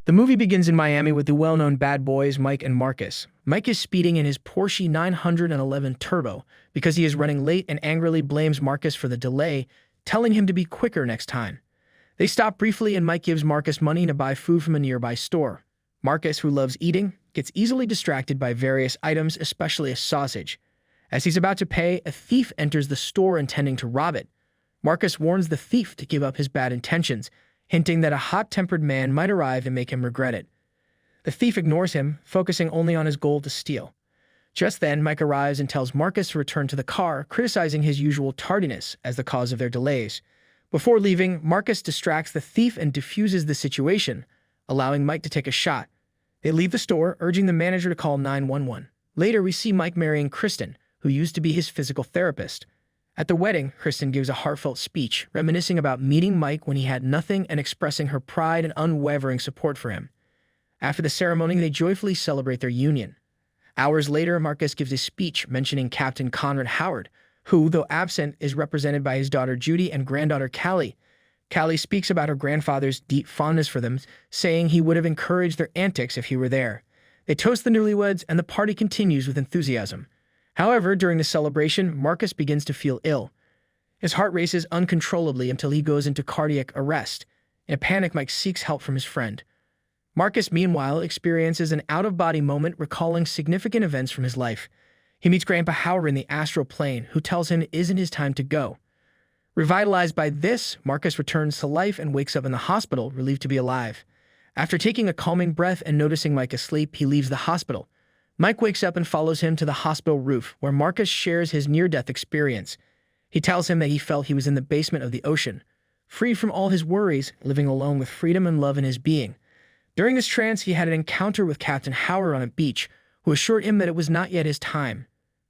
The movie begins in Miami with the well-known bad boys Mike and Marcus. Mike is speeding in his Porsche 911 Turbo because he is running late and angrily blames Marcus for the delay, telling him to be quicker next time. They stop briefly and Mike gives Marcus money to buy food from a nearby store. Marcus, who loves eating, gets easily distracted by various items, especially a sausage. As he's about to pay, a thief enters the store intending to rob it. Marcus warns the thief to give up his bad intentions, hinting that a hot-tempered man might arrive and make him regret it. The thief ignores him, focusing only on his goal to steal. Just then, Mike arrives and tells Marcus to return to the car, criticizing his usual tardiness as the cause of their delays. Before leaving, Marcus distracts the thief and diffuses the situation, allowing Mike to take a shot. They leave the store, urging the manager to call 911. Later, we see Mike marrying Kristen, who used to be his physical therapist. At the wedding, Kristen gives a heartfelt speech, reminiscing about meeting Mike when he had nothing and expressing her pride and unwavering support for him. After the ceremony, they joyfully celebrate their union. Hours later, Marcus gives a speech mentioning Captain Conrad Howard, who, though absent, is represented by his daughter Judy and granddaughter Callie. Callie speaks about her grandfather's deep fondness for them, saying he would have encouraged their antics if he were there. They toast the newlyweds, and the party continues with enthusiasm. However, during the celebration, Marcus begins to feel ill. His heart races uncontrollably until he goes into cardiac arrest. In a panic, Mike seeks help from his friend. Marcus, meanwhile, experiences an out-of-body moment recalling significant events from his life. He meets Grandpa Howard in the astral plane, who tells him it isn't his time to go. Revitalized by this, Marcus returns to life and wakes up in the hospital, relieved to be alive. After taking a calming breath and noticing Mike asleep, he leaves the hospital. Mike wakes up and follows him to the hospital roof, where Marcus shares his near-death experience. He tells him that he felt he was in the basement of the ocean, free from all his worries, living alone with freedom and love in his being. During this trance, he had an encounter with Captain Howard on a beach, who assured him that it was not yet his time.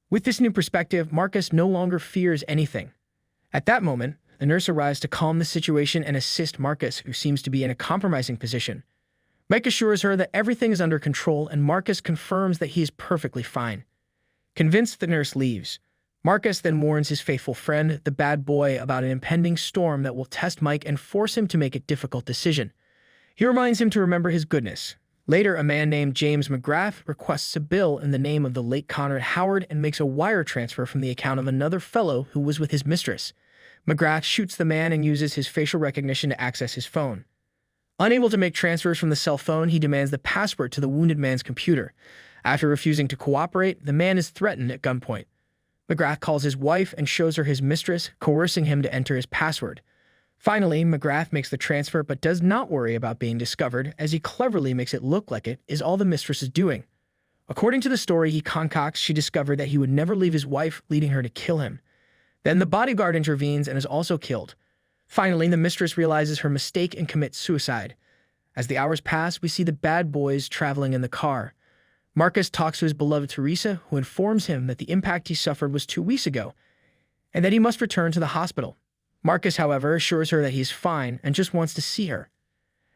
With this new perspective, Marcus no longer fears anything. At that moment, a nurse arrives to calm the situation and assist Marcus, who seems to be in a compromising position. Mike assures her that everything is under control, and Marcus confirms that he is perfectly fine. Convinced, the nurse leaves. Marcus then warns his faithful friend, the bad boy, about an impending storm that will test Mike and force him to make a difficult decision. He reminds him to remember his goodness. Later, a man named James McGrath requests a bill in the name of the late Conrad Howard and makes a wire transfer from the account of another fellow who was with his mistress. McGrath shoots the man and uses his facial recognition to access his phone. Unable to make transfers from the cell phone, he demands the password to the wounded man's computer. After refusing to cooperate, the man is threatened at gunpoint. McGrath calls his wife and shows her his mistress, coercing him to enter his password. Finally, McGrath makes the transfer but does not worry about being discovered, as he cleverly makes it look like it is all the mistress is doing. According to the story he concocts, she discovered that he would never leave his wife, leading her to kill him. Then the bodyguard intervenes and is also killed. Finally, the mistress realizes her mistake and commits suicide. As the hours pass, we see the bad boys traveling in the car. Marcus talks to his beloved Teresa, who informs him that the impact he suffered was 2 weeks ago, and that he must return to the hospital. Marcus, however, assures her that he's fine and just wants to see her.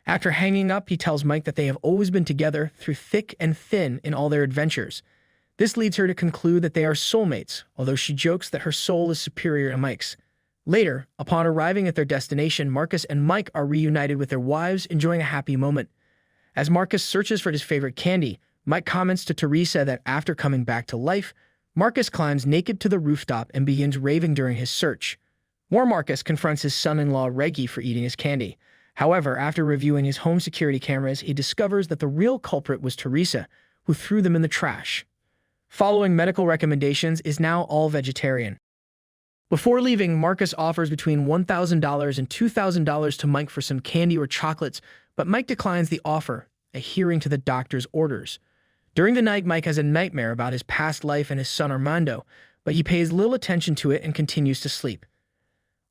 After hanging up, he tells Mike that they have always been together through thick and thin in all their adventures. This leads her to conclude that they are soulmates, although she jokes that her soul is superior to Mike's. Later, upon arriving at their destination, Marcus and Mike are reunited with their wives, enjoying a happy moment. As Marcus searches for his favorite candy, Mike comments to Teresa that after coming back to life, Marcus climbs naked to the rooftop and begins raving during his search. More Marcus confronts his son-in-law Reggie for eating his candy. However, after reviewing his home security cameras, he discovers that the real culprit was Teresa, who threw them in the trash. Following medical recommendations, is now all vegetarian. Before leaving, Marcus offers between $1,000 and $2,000 to Mike for some candy or chocolates, but Mike declines the offer, adhering to the doctor's orders. During the night, Mike has a nightmare about his past life and his son Armando, but he pays little attention to it and continues to sleep.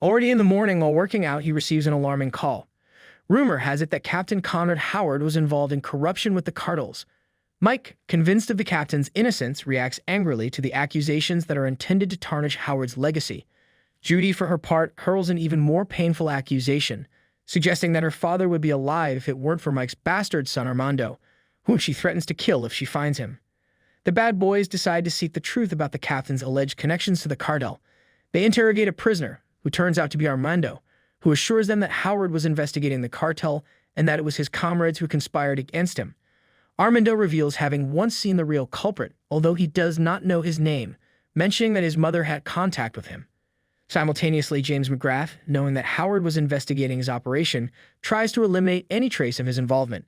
Already in the morning, while working out, he receives an alarming call. Rumor has it that Captain Conrad Howard was involved in corruption with the Cartels. Mike, convinced of the captain's innocence, reacts angrily to the accusations that are intended to tarnish Howard's legacy. Judy, for her part, hurls an even more painful accusation, suggesting that her father would be alive if it weren't for Mike's bastard son Armando, whom she threatens to kill if she finds him. The bad boys decide to seek the truth about the captain's alleged connections to the Cartel. They interrogate a prisoner, who turns out to be Armando, who assures them that Howard was investigating the Cartel and that it was his comrades who conspired against him. Armando reveals having once seen the real culprit, although he does not know his name, mentioning that his mother had contact with him. Simultaneously, James McGrath, knowing that Howard was investigating his operation, tries to eliminate any trace of his involvement.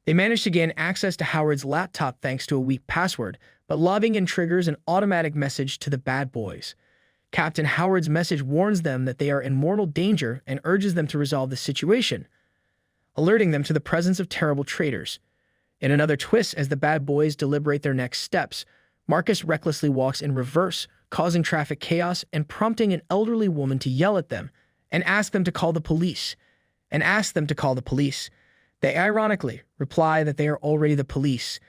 They manage to gain access to Howard's laptop thanks to a weak password, but logging in triggers an automatic message to the bad boys. Captain Howard's message warns them that they are in mortal danger and urges them to resolve the situation, alerting them to the presence of terrible traitors. In another twist, as the bad boys deliberate their next steps, Marcus recklessly walks in reverse, causing traffic chaos and prompting an elderly woman to yell at them and ask them to call the police. They ironically reply that they are already the police.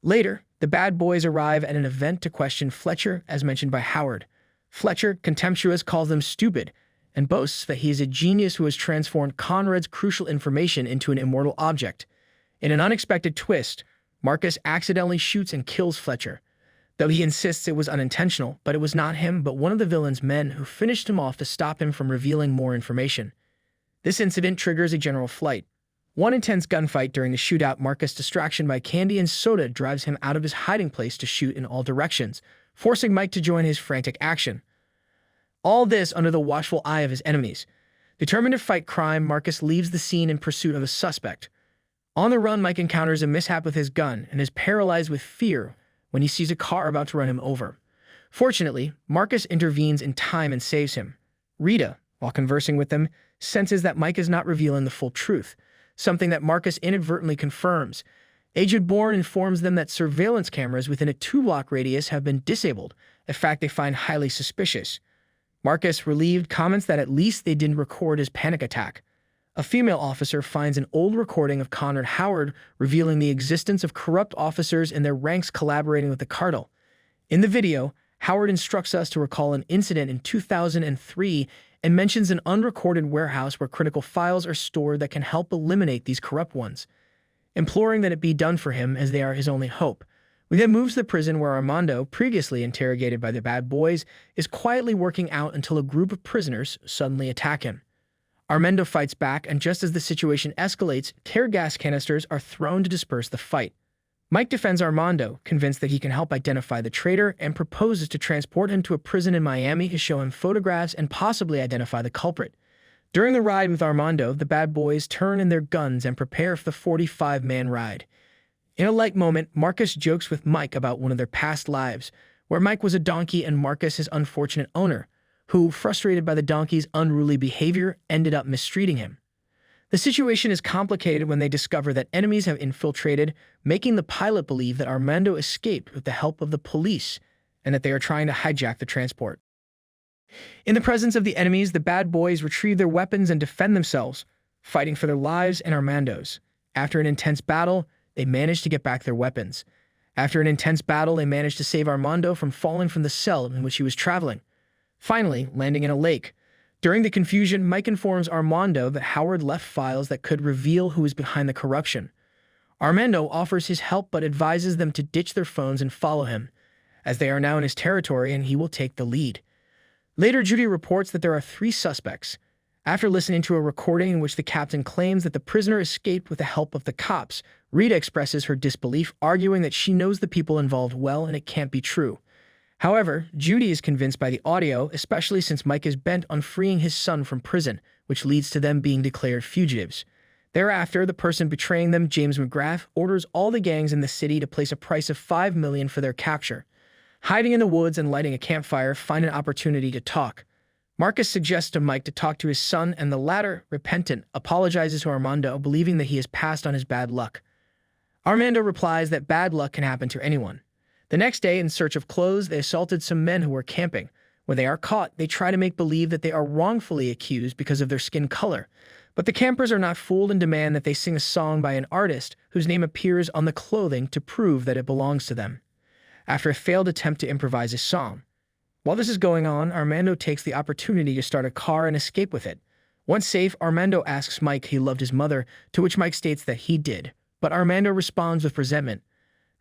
Later, the bad boys arrive at an event to question Fletcher, as mentioned by Howard. Fletcher, contemptuous, calls them stupid and boasts that he is a genius who has transformed Conrad's crucial information into an immortal object. In an unexpected twist, Marcus accidentally shoots and kills Fletcher, though he insists it was unintentional, but it was not him but one of the villain's men who finished him off to stop him from revealing more information. This incident triggers a general flight. One intense gunfight during the shootout, Marcus' distraction by candy and soda drives him out of his hiding place to shoot in all directions, forcing Mike to join his frantic action. All this under the watchful eye of his enemies. Determined to fight crime, Marcus leaves the scene in pursuit of a suspect. On the run, Mike encounters a mishap with his gun and is paralyzed with fear when he sees a car about to run him over. Fortunately, Marcus intervenes in time and saves him. Rita, while conversing with them, senses that Mike is not revealing the full truth, something that Marcus inadvertently confirms. Agent Bourne informs them that surveillance cameras within a 2-block radius have been disabled, a fact they find highly suspicious. Marcus, relieved, comments that at least they didn't record his panic attack. A female officer finds an old recording of Conrad Howard revealing the existence of corrupt officers in their ranks collaborating with the Cartel. In the video, Howard instructs us to recall an incident in 2003 and mentions an unrecorded warehouse where critical files are stored that can help eliminate these corrupt ones, imploring that it be done for him as they are his only hope. We then move to the prison where Armando, previously interrogated by the bad boys, is quietly working out until a group of prisoners suddenly attack him. Armando fights back, and just as the situation escalates, tear gas canisters are thrown to disperse the fight. Mike defends Armando, convinced that he can help identify the traitor, and proposes to transport him to a prison in Miami to show him photographs and possibly identify the culprit. During the ride with Armando, the bad boys turn in their guns and prepare for the 45-man ride. In a light moment, Marcus jokes with Mike about one of their past lives, where Mike was a donkey and Marcus his unfortunate owner, who, frustrated by the donkey's unruly behavior, ended up mistreating him. The situation is complicated when they discover that enemies have infiltrated, making the pilot believe that Armando escaped with the help of the police and that they are trying to hijack the transport. In the presence of the enemies, the bad boys retrieve their weapons and defend themselves, fighting for their lives and Armando's. After an intense battle, they manage to get back their weapons. They manage to save Armando from falling from the cell in which he was traveling, finally landing in a lake. During the confusion, Mike informs Armando that Howard left files that could reveal who is behind the corruption. Armando offers his help but advises them to ditch their phones and follow him, as they are now in his territory and he will take the lead. Later, Judy reports that there are 3 suspects. After listening to a recording in which the captain claims that the prisoner escaped with the help of the cops, Rita expresses her disbelief, arguing that she knows the people involved well and it can't be true. However, Judy is convinced by the audio, especially since Mike is bent on freeing his son from prison, which leads to them being declared fugitives. Thereafter, the person betraying them, James McGrath, orders all the gangs in the city to place a price of $5 million for their capture. Hiding in the woods and lighting a campfire, find an opportunity to talk. Marcus suggests to Mike to talk to his son, and the latter, repentant, apologizes to Armando, believing that he has passed on his bad luck. Armando replies that bad luck can happen to anyone. The next day, in search of clothes, they assaulted some men who were camping. When they are caught, they try to make believe that they are wrongfully accused because of their skin color. But the campers are not fooled and demand that they sing a song by an artist whose name appears on the clothing to prove that it belongs to them. After a failed attempt to improvise a song. While this is going on, Armando takes the opportunity to start a car and escape with it. Once safe, Armando asks Mike if he loved his mother, to which Mike states that he did, but Armando responds with resentment.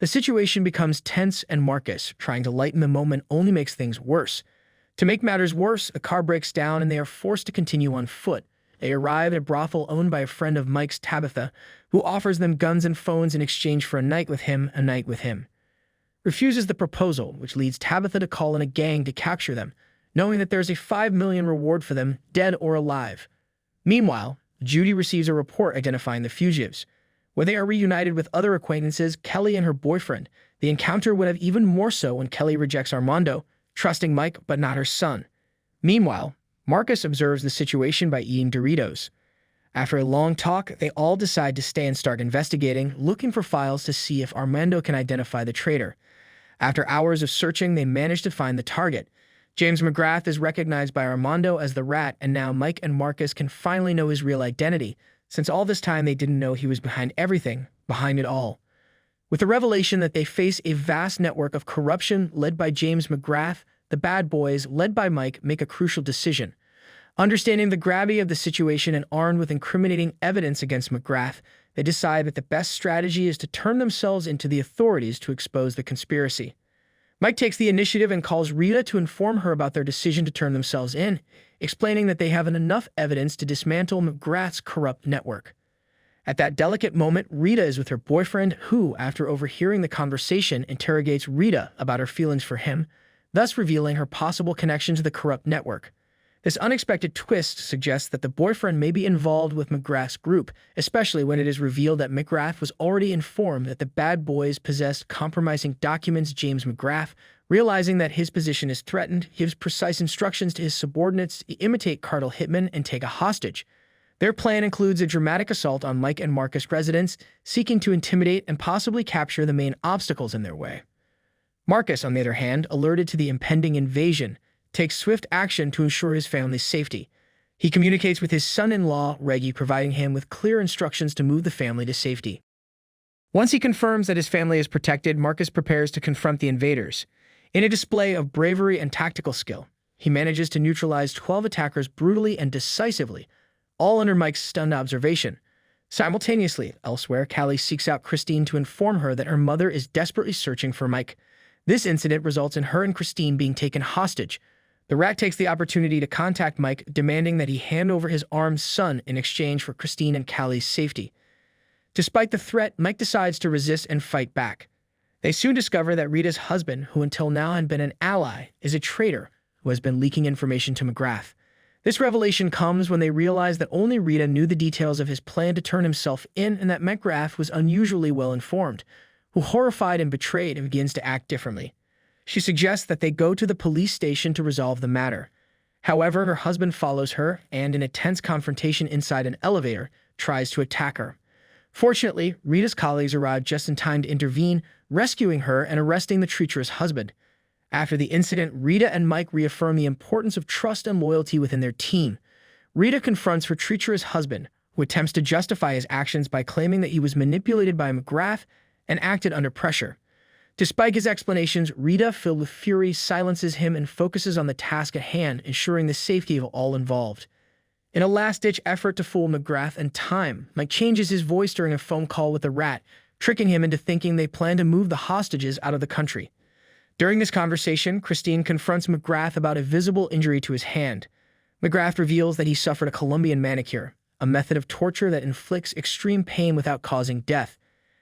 The situation becomes tense, and Marcus, trying to lighten the moment, only makes things worse. To make matters worse, a car breaks down and they are forced to continue on foot. They arrive at a brothel owned by a friend of Mike's, Tabitha, who offers them guns and phones in exchange for a night with him. Refuses the proposal, which leads Tabitha to call in a gang to capture them, knowing that there's a $5 million reward for them, dead or alive. Meanwhile, Judy receives a report identifying the fugitives. When they are reunited with other acquaintances, Kelly and her boyfriend, the encounter would have even more so when Kelly rejects Armando, trusting Mike but not her son. Meanwhile, Marcus observes the situation by eating Doritos. After a long talk, they all decide to stay and start investigating, looking for files to see if Armando can identify the traitor. After hours of searching, they manage to find the target. James McGrath is recognized by Armando as the Rat, and now Mike and Marcus can finally know his real identity, since all this time they didn't know he was behind everything, behind it all. With the revelation that they face a vast network of corruption led by James McGrath, the bad boys, led by Mike, make a crucial decision. Understanding the gravity of the situation and armed with incriminating evidence against McGrath, they decide that the best strategy is to turn themselves into the authorities to expose the conspiracy. Mike takes the initiative and calls Rita to inform her about their decision to turn themselves in, explaining that they have enough evidence to dismantle McGrath's corrupt network. At that delicate moment, Rita is with her boyfriend, who, after overhearing the conversation, interrogates Rita about her feelings for him, thus revealing her possible connection to the corrupt network. This unexpected twist suggests that the boyfriend may be involved with McGrath's group, especially when it is revealed that McGrath was already informed that the bad boys possessed compromising documents. James McGrath, realizing that his position is threatened, gives precise instructions to his subordinates to imitate Cartel hitmen and take a hostage. Their plan includes a dramatic assault on Mike and Marcus' residence, seeking to intimidate and possibly capture the main obstacles in their way. Marcus, on the other hand, alerted to the impending invasion, takes swift action to ensure his family's safety. He communicates with his son-in-law, Reggie, providing him with clear instructions to move the family to safety. Once he confirms that his family is protected, Marcus prepares to confront the invaders. In a display of bravery and tactical skill, he manages to neutralize 12 attackers brutally and decisively, all under Mike's stunned observation. Simultaneously, elsewhere, Callie seeks out Christine to inform her that her mother is desperately searching for Mike. This incident results in her and Christine being taken hostage. The Rat takes the opportunity to contact Mike, demanding that he hand over his armed son in exchange for Christine and Callie's safety. Despite the threat, Mike decides to resist and fight back. They soon discover that Rita's husband, who until now had been an ally, is a traitor who has been leaking information to McGrath. This revelation comes when they realize that only Rita knew the details of his plan to turn himself in and that McGrath was unusually well informed, who, horrified and betrayed, begins to act differently. She suggests that they go to the police station to resolve the matter. However, her husband follows her and, in a tense confrontation inside an elevator, tries to attack her. Fortunately, Rita's colleagues arrive just in time to intervene, rescuing her and arresting the treacherous husband. After the incident, Rita and Mike reaffirm the importance of trust and loyalty within their team. Rita confronts her treacherous husband, who attempts to justify his actions by claiming that he was manipulated by McGrath and acted under pressure. Despite his explanations, Rita, filled with fury, silences him and focuses on the task at hand, ensuring the safety of all involved. In a last-ditch effort to fool McGrath and time, Mike changes his voice during a phone call with the Rat, tricking him into thinking they plan to move the hostages out of the country. During this conversation, Christine confronts McGrath about a visible injury to his hand. McGrath reveals that he suffered a Colombian manicure, a method of torture that inflicts extreme pain without causing death.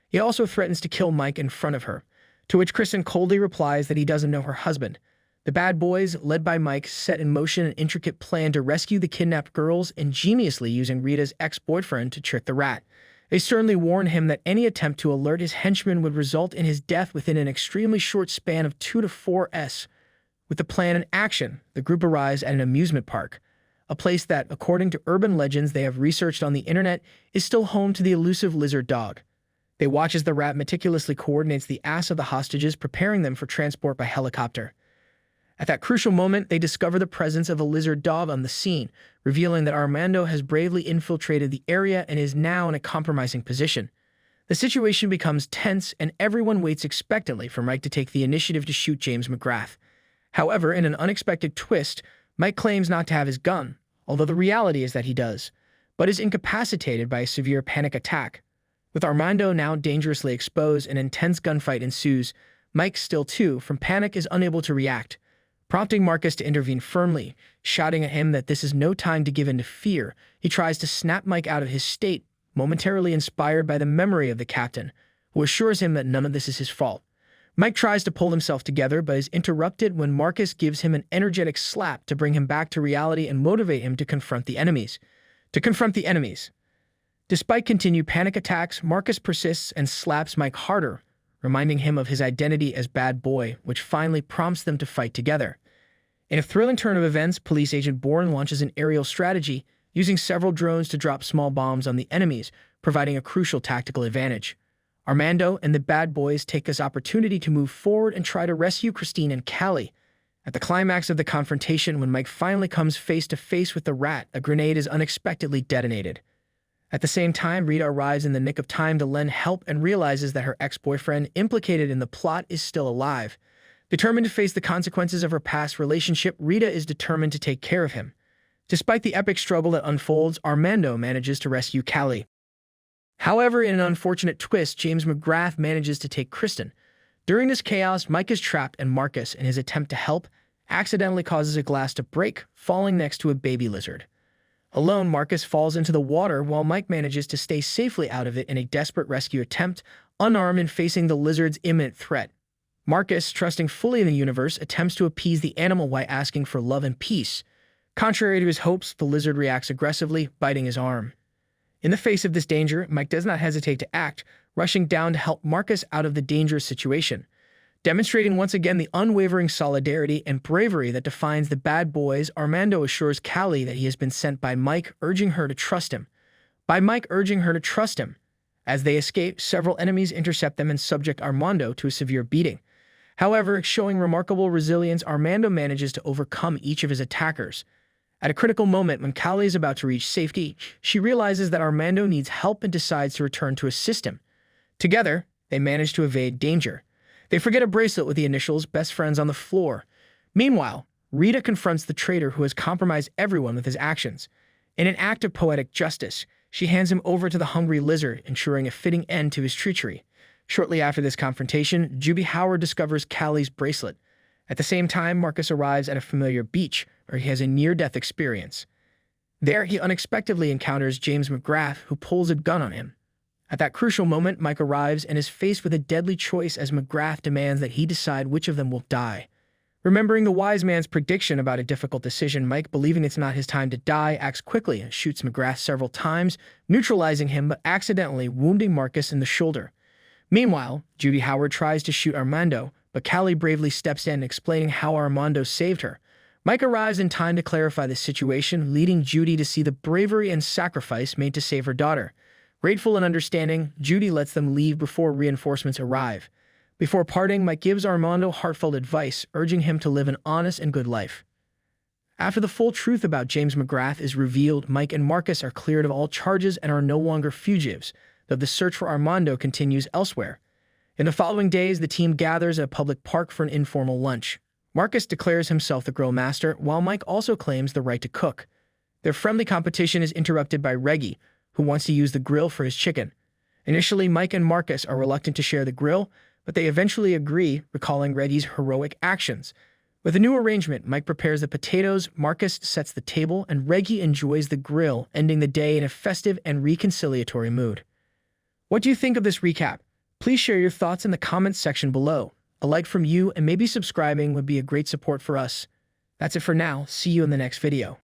He also threatens to kill Mike in front of her, to which Kristen coldly replies that he doesn't know her husband. The bad boys, led by Mike, set in motion an intricate plan to rescue the kidnapped girls, ingeniously using Rita's ex-boyfriend to trick the Rat. They sternly warn him that any attempt to alert his henchmen would result in his death within an extremely short span of 2 to 4 s. With the plan in action, the group arrives at an amusement park, a place that, according to urban legends they have researched on the internet, is still home to the elusive lizard dog. They watch as the Rat meticulously coordinates the ass of the hostages, preparing them for transport by helicopter. At that crucial moment, they discover the presence of a lizard dog on the scene, revealing that Armando has bravely infiltrated the area and is now in a compromising position. The situation becomes tense, and everyone waits expectantly for Mike to take the initiative to shoot James McGrath. However, in an unexpected twist, Mike claims not to have his gun, although the reality is that he does, but is incapacitated by a severe panic attack. With Armando now dangerously exposed, an intense gunfight ensues. Mike, still too, from panic, is unable to react. prompting Marcus to intervene firmly, shouting at him that this is no time to give in to fear. He tries to snap Mike out of his state, momentarily inspired by the memory of the captain, who assures him that none of this is his fault. Mike tries to pull himself together, but is interrupted when Marcus gives him an energetic slap to bring him back to reality and motivate him to confront the enemies. Despite continued panic attacks, Marcus persists and slaps Mike harder, reminding him of his identity as bad boy, which finally prompts them to fight together. In a thrilling turn of events, Police Agent Bourne launches an aerial strategy, using several drones to drop small bombs on the enemies, providing a crucial tactical advantage. Armando and the bad boys take this opportunity to move forward and try to rescue Christine and Callie. At the climax of the confrontation, when Mike finally comes face to face with the rat, a grenade is unexpectedly detonated. At the same time, Rita arrives in the nick of time to lend help and realizes that her ex-boyfriend, implicated in the plot, is still alive. Determined to face the consequences of her past relationship, Rita is determined to take care of him. Despite the epic struggle that unfolds, Armando manages to rescue Callie. However, in an unfortunate twist, James McGrath manages to take Kristen. During this chaos, Mike is trapped and Marcus, in his attempt to help, accidentally causes a glass to break, falling next to a baby lizard. Alone, Marcus falls into the water while Mike manages to stay safely out of it in a desperate rescue attempt, unarmed and facing the lizard's imminent threat. Marcus, trusting fully in the universe, attempts to appease the animal while asking for love and peace. Contrary to his hopes, the lizard reacts aggressively, biting his arm. In the face of this danger, Mike does not hesitate to act, rushing down to help Marcus out of the dangerous situation. Demonstrating once again the unwavering solidarity and bravery that defines the bad boys, Armando assures Callie that he has been sent by Mike, urging her to trust him. As they escape, several enemies intercept them and subject Armando to a severe beating. However, showing remarkable resilience, Armando manages to overcome each of his attackers. At a critical moment, when Callie is about to reach safety, she realizes that Armando needs help and decides to return to assist him. Together, they manage to evade danger. They forget a bracelet with the initials "Best Friends" on the floor. Meanwhile, Rita confronts the traitor who has compromised everyone with his actions. In an act of poetic justice, she hands him over to the hungry lizard, ensuring a fitting end to his treachery. Shortly after this confrontation, Juby Howard discovers Callie's bracelet. At the same time, Marcus arrives at a familiar beach, where he has a near-death experience. There, he unexpectedly encounters James McGrath, who pulls a gun on him. At that crucial moment, Mike arrives and is faced with a deadly choice as McGrath demands that he decide which of them will die. Remembering the wise man's prediction about a difficult decision, Mike, believing it's not his time to die, acts quickly and shoots McGrath several times, neutralizing him but accidentally wounding Marcus in the shoulder. Meanwhile, Judy Howard tries to shoot Armando, but Callie bravely steps in, explaining how Armando saved her. Mike arrives in time to clarify the situation, leading Judy to see the bravery and sacrifice made to save her daughter. Grateful and understanding, Judy lets them leave before reinforcements arrive. Before parting, Mike gives Armando heartfelt advice, urging him to live an honest and good life. After the full truth about James McGrath is revealed, Mike and Marcus are cleared of all charges and are no longer fugitives, though the search for Armando continues elsewhere. In the following days, the team gathers at a public park for an informal lunch. Marcus declares himself the grill master, while Mike also claims the right to cook. Their friendly competition is interrupted by Reggie, who wants to use the grill for his chicken. Initially, Mike and Marcus are reluctant to share the grill, but they eventually agree, recalling Reggie's heroic actions. With a new arrangement, Mike prepares the potatoes, Marcus sets the table, and Reggie enjoys the grill, ending the day in a festive and reconciliatory mood. What do you think of this recap? Please share your thoughts in the comments section below. A like from you and maybe subscribing would be a great support for us. That's it for now. See you in the next video.